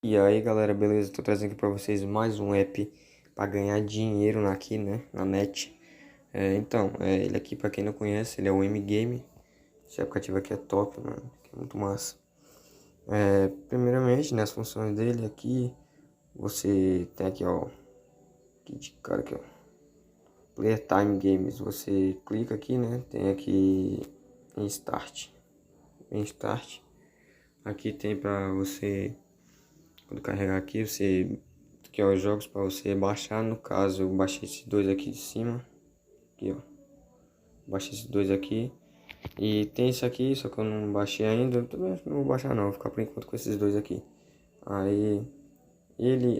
E aí galera, beleza? Tô trazendo aqui pra vocês mais um app pra ganhar dinheiro aqui, né? Na net. Ele aqui, pra quem não conhece, ele é o M-Game. Esse aplicativo aqui é top, mano. É muito massa. Primeiramente, né, as funções dele aqui, você tem aqui, ó. Que de cara aqui, ó. Player Time Games. Você clica aqui, né? Tem aqui em Start. Em Start. Aqui tem pra você. Quando carregar aqui, você quer os jogos para você baixar. No caso, eu baixei esses dois aqui de cima. Aqui, ó. Baixei esses dois aqui. E tem esse aqui, só que eu não baixei ainda. Eu também não vou baixar não, vou ficar por enquanto com esses dois aqui. Aí, ele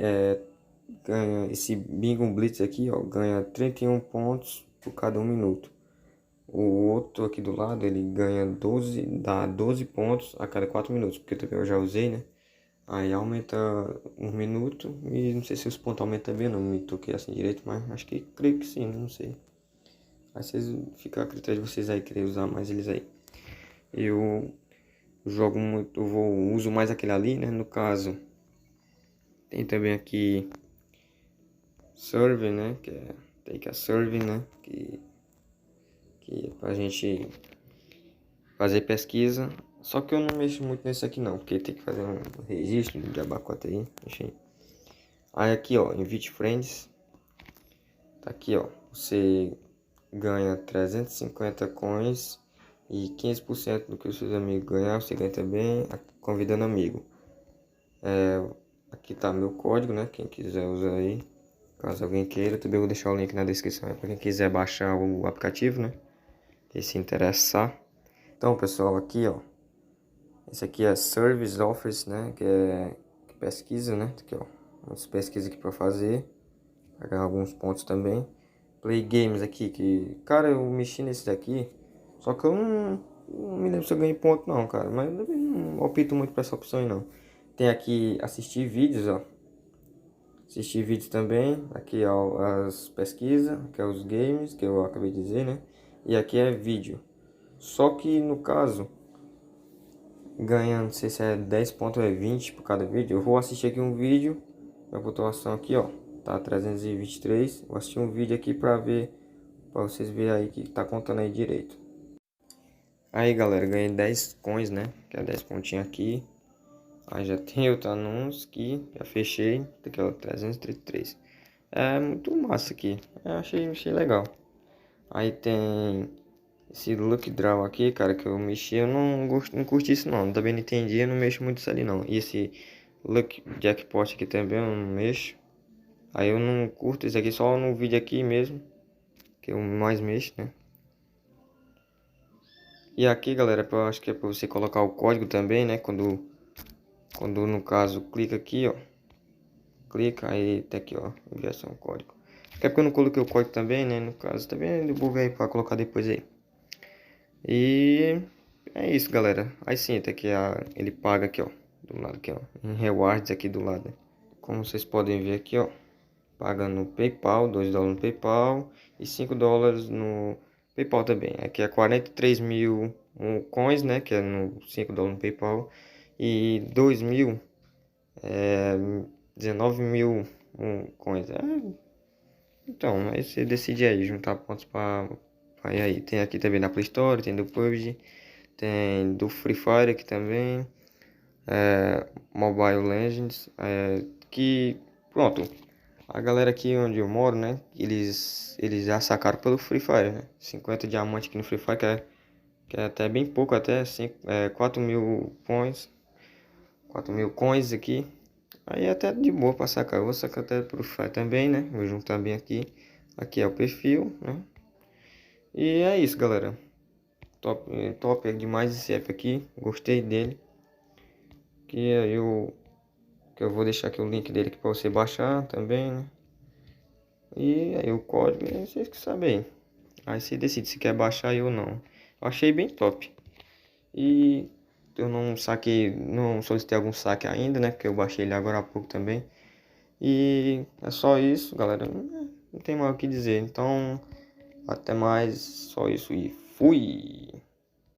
ganha esse Bingo Blitz aqui, ó. Ganha 31 pontos por cada 1 minuto. O outro aqui do lado, ele ganha 12, dá 12 pontos a cada 4 minutos. Porque também eu já usei, né? Aí aumenta 1 minuto e não sei se os pontos aumentam também, não me toquei assim direito, mas acho que creio que sim, não sei. Aí vocês fica a critério de vocês aí querer usar mais eles aí. Eu jogo muito, uso mais aquele ali, né? No caso, tem também aqui Survey, né? Tem que a Survey, né? Que é pra gente fazer pesquisa. Só que eu não mexo muito nesse aqui não, porque tem que fazer um registro de abacate aí, enfim. Aí aqui, ó, Invite Friends. Tá aqui, ó. Você ganha 350 coins e 15% do que os seus amigos ganhar, você ganha também convidando amigo. Aqui tá meu código, né? Quem quiser usar aí. Caso alguém queira, também vou deixar o link na descrição. Para quem quiser baixar o aplicativo, né? Quem se interessar. Então, pessoal, aqui, ó. Esse aqui é Service Office, né? Que pesquisa, né? Aqui, ó. Muitas pesquisas aqui para fazer. Para ganhar alguns pontos também. Play Games aqui, que... Cara, eu mexi nesse daqui. Só que eu não me lembro se eu ganhei ponto não, cara. Mas eu não opto muito pra essa opção aí, não. Tem aqui assistir vídeos, ó. Assistir vídeos também. Aqui, ó, as pesquisas. Que é os games, que eu acabei de dizer, né? E aqui é vídeo. Só que, no caso... Ganha, não sei se é 10 pontos ou é 20 por cada vídeo. Eu vou assistir aqui um vídeo. A pontuação aqui, ó. Tá 323. Vou assistir um vídeo aqui pra ver... Pra vocês verem aí que tá contando aí direito. Aí galera, ganhei 10 coins, né? Que é 10 pontinhos aqui. Aí já tem outro anúncio que já fechei. Aqui ó, 333. É muito massa aqui. Eu achei legal. Aí tem esse Lucky Draw aqui, cara, que eu mexi. Eu não curti isso não. Também não entendi, eu não mexo muito isso ali não. E esse Lucky Jackpot aqui também eu não mexo. Aí eu não curto isso aqui só no vídeo aqui mesmo. Que eu mais mexo, né? E aqui, galera, acho que é para você colocar o código também, né? Quando no caso clica aqui, ó. Clica aí, tá aqui, ó. Enviação código. É porque eu não coloquei o código também, né? No caso, também eu buguei aí para colocar depois aí. E é isso, galera. Aí sim, tá aqui, ele paga aqui, ó. Do lado aqui, ó. Em rewards aqui do lado. Como vocês podem ver aqui, ó. Paga no PayPal, 2 dólares no PayPal e 5 dólares no PayPal também. Aqui é 43 mil coins, né? Que é no 5 dólares no PayPal. E 2 mil, 19 mil coins. Então, aí você decide aí, juntar pontos para ir aí. Tem aqui também na Play Store, tem do PUBG, tem do Free Fire aqui também. Mobile Legends, que pronto. A galera aqui onde eu moro, né? Eles já sacaram pelo Free Fire, né? 50 diamantes aqui no Free Fire, que é até bem pouco, até 4 mil coins. 4 mil coins aqui. Aí é até de boa pra sacar. Eu vou sacar até pro Free Fire também, né? Vou juntar bem aqui. Aqui é o perfil, né? E é isso, galera. Top é demais esse app aqui. Gostei dele. Que eu vou deixar aqui o link dele aqui pra você baixar também, né? E aí o código, vocês que sabem. Aí você decide se quer baixar aí ou não. Eu achei bem top. E eu não saquei, não solicitei algum saque ainda, né? Porque eu baixei ele agora há pouco também. E é só isso, galera. Não tem mais o que dizer. Então, até mais. Só isso e fui!